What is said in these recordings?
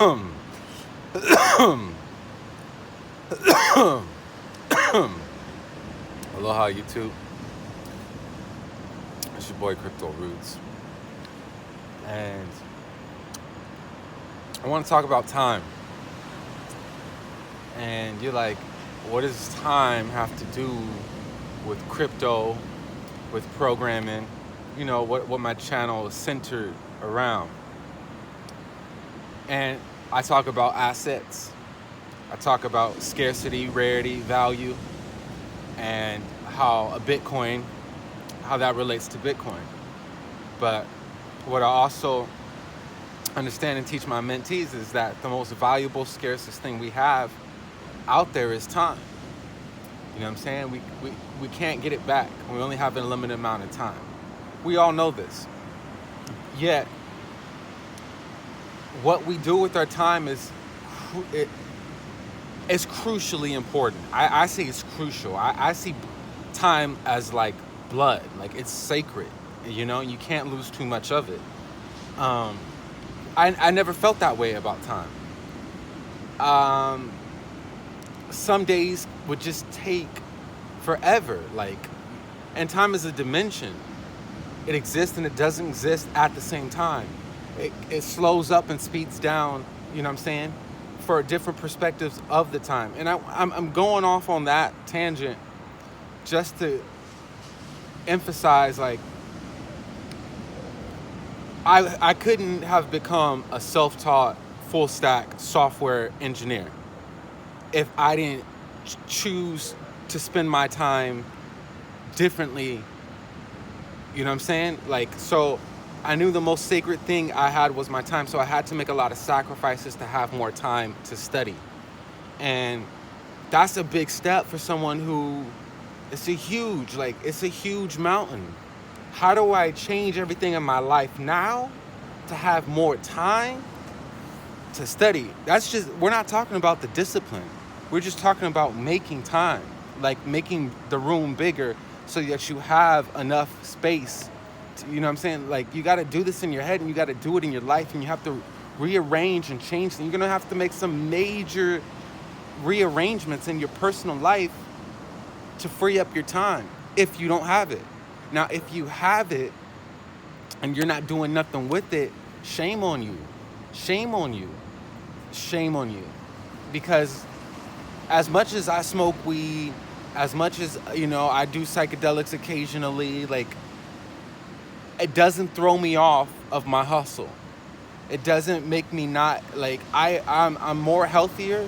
Aloha YouTube. It's your boy Crypto Rootz. And I want to talk about time. And you're like, what does time have to do with crypto, with programming? You know, what my channel is centered around. And I talk about assets. I talk about scarcity, rarity, value, and how how that relates to Bitcoin. But what I also understand and teach my mentees is that the most valuable, scarcest thing we have out there is time. You know what I'm saying? We can't get it back. We only have a limited amount of time. We all know this. Yet, what we do with our time is crucially important. I say it's crucial. I see time as like blood, like it's sacred. You know, you can't lose too much of it. I never felt that way about time. Some days would just take forever, and time is a dimension. It exists and it doesn't exist at the same time. It slows up and speeds down, you know what I'm saying, for different perspectives of the time. And I'm going off on that tangent just to emphasize, I couldn't have become a self-taught full stack software engineer if I didn't choose to spend my time differently. You know what I'm saying? So I knew the most sacred thing I had was my time, so I had to make a lot of sacrifices to have more time to study. And that's a big step for someone who, it's a huge mountain. How do I change everything in my life now to have more time to study? We're not talking about the discipline. We're just talking about making time, making the room bigger so that you have enough space to, you know what I'm saying? You got to do this in your head and you got to do it in your life, and you have to rearrange and change things. You're going to have to make some major rearrangements in your personal life to free up your time if you don't have it. Now, if you have it and you're not doing nothing with it, shame on you. Shame on you. Shame on you. Because as much as I smoke weed, as much as, I do psychedelics occasionally, it doesn't throw me off of my hustle. It doesn't make me not, I'm more healthier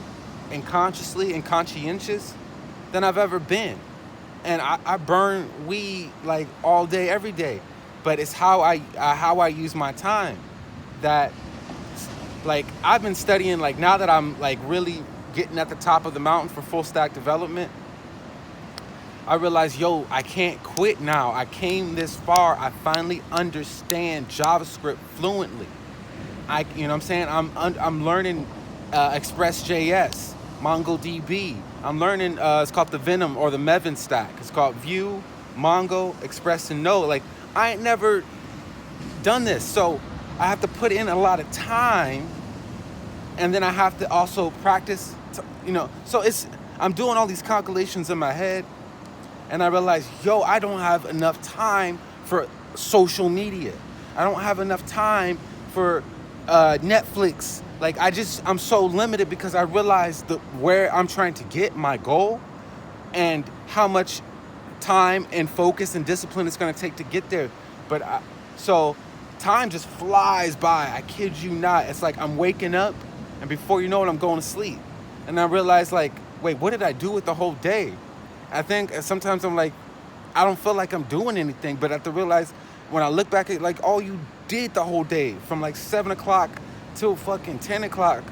and consciously and conscientious than I've ever been. And I burn weed all day, every day. But it's how I use my time that, I've been studying, now that I'm really getting at the top of the mountain for full stack development, I realized, I can't quit now. I came this far. I finally understand JavaScript fluently. You know what I'm saying? I'm learning Express.js, MongoDB. I'm learning, it's called the Venom or the Maven stack. It's called Vue, Mongo, Express, and Node. I ain't never done this. So I have to put in a lot of time, and then I have to also practice, So I'm doing all these calculations in my head, and I realize, I don't have enough time for social media. I don't have enough time for Netflix. I'm so limited because I realized where I'm trying to get my goal and how much time and focus and discipline it's going to take to get there. So time just flies by. I kid you not. It's I'm waking up, and before you know it, I'm going to sleep. And I realize, wait, what did I do with the whole day? I think sometimes I'm I don't feel like I'm doing anything, but I have to realize when I look back at all you did the whole day from 7 o'clock till fucking 10 o'clock,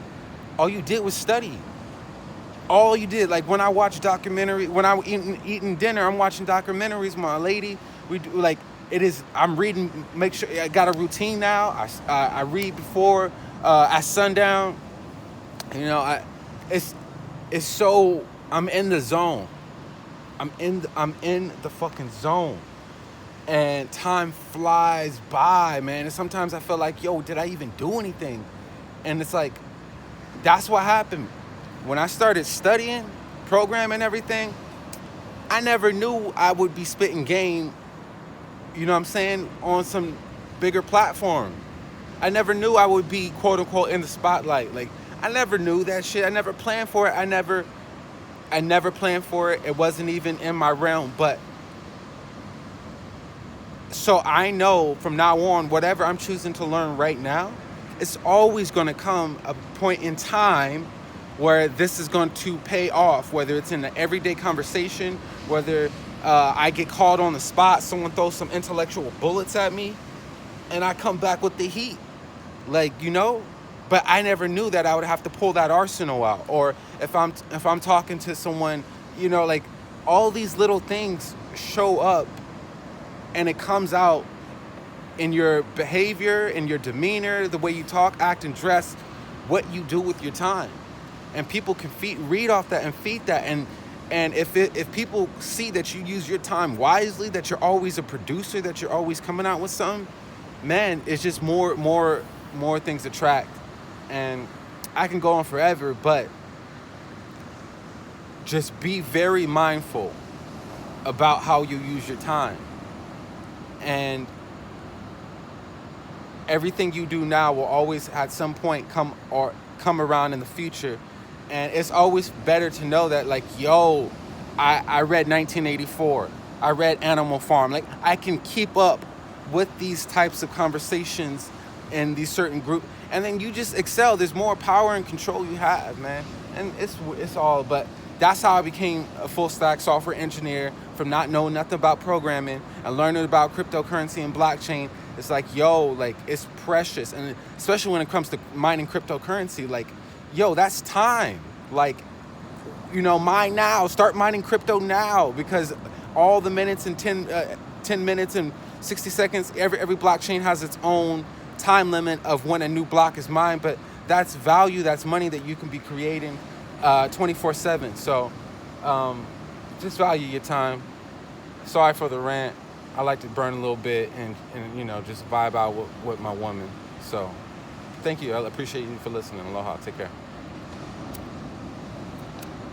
all you did was study. All you did, when I watch documentary, when I'm eating dinner, I'm watching documentaries with my lady. We do I'm reading, make sure I got a routine now. I read before at sundown. It's so, I'm in the zone. I'm in the fucking zone. And time flies by, man. And sometimes I feel did I even do anything? And it's that's what happened. When I started studying, programming and everything, I never knew I would be spitting game, you know what I'm saying, on some bigger platform. I never knew I would be, quote unquote, in the spotlight. Like, I never knew that shit. I never planned for it. I never planned for it. It wasn't even in my realm. But so I know from now on, whatever I'm choosing to learn right now, it's always going to come a point in time where this is going to pay off, whether it's in an everyday conversation, whether I get called on the spot, someone throws some intellectual bullets at me, and I come back with the heat. Like, you know, but I never knew that I would have to pull that arsenal out. Or if I'm talking to someone, you know, like, all these little things show up, and it comes out in your behavior, in your demeanor, the way you talk, act, and dress, what you do with your time. And people can read off that and feed that. And if people see that you use your time wisely, that you're always a producer, that you're always coming out with something, man, it's just more things to track. And I can go on forever, but just be very mindful about how you use your time. And everything you do now will always at some point come around in the future. And it's always better to know that, like, yo, I read 1984. I read Animal Farm. Like, I can keep up with these types of conversations in these certain groups. And then you just excel. There's more power and control you have, man. And it's all, but that's how I became a full stack software engineer, from not knowing nothing about programming and learning about cryptocurrency and blockchain. It's like, yo, like, it's precious. And especially when it comes to mining cryptocurrency, like, yo, that's time. Like, you know, mine now, start mining crypto now, because all the minutes and 10 minutes and 60 seconds, every blockchain has its own time limit of when a new block is mined, but that's value, that's money that you can be creating 24/7. So just value your time. Sorry for the rant. I like to burn a little bit and you know, just vibe out with my woman. So thank you. I appreciate you for listening. Aloha. Take care.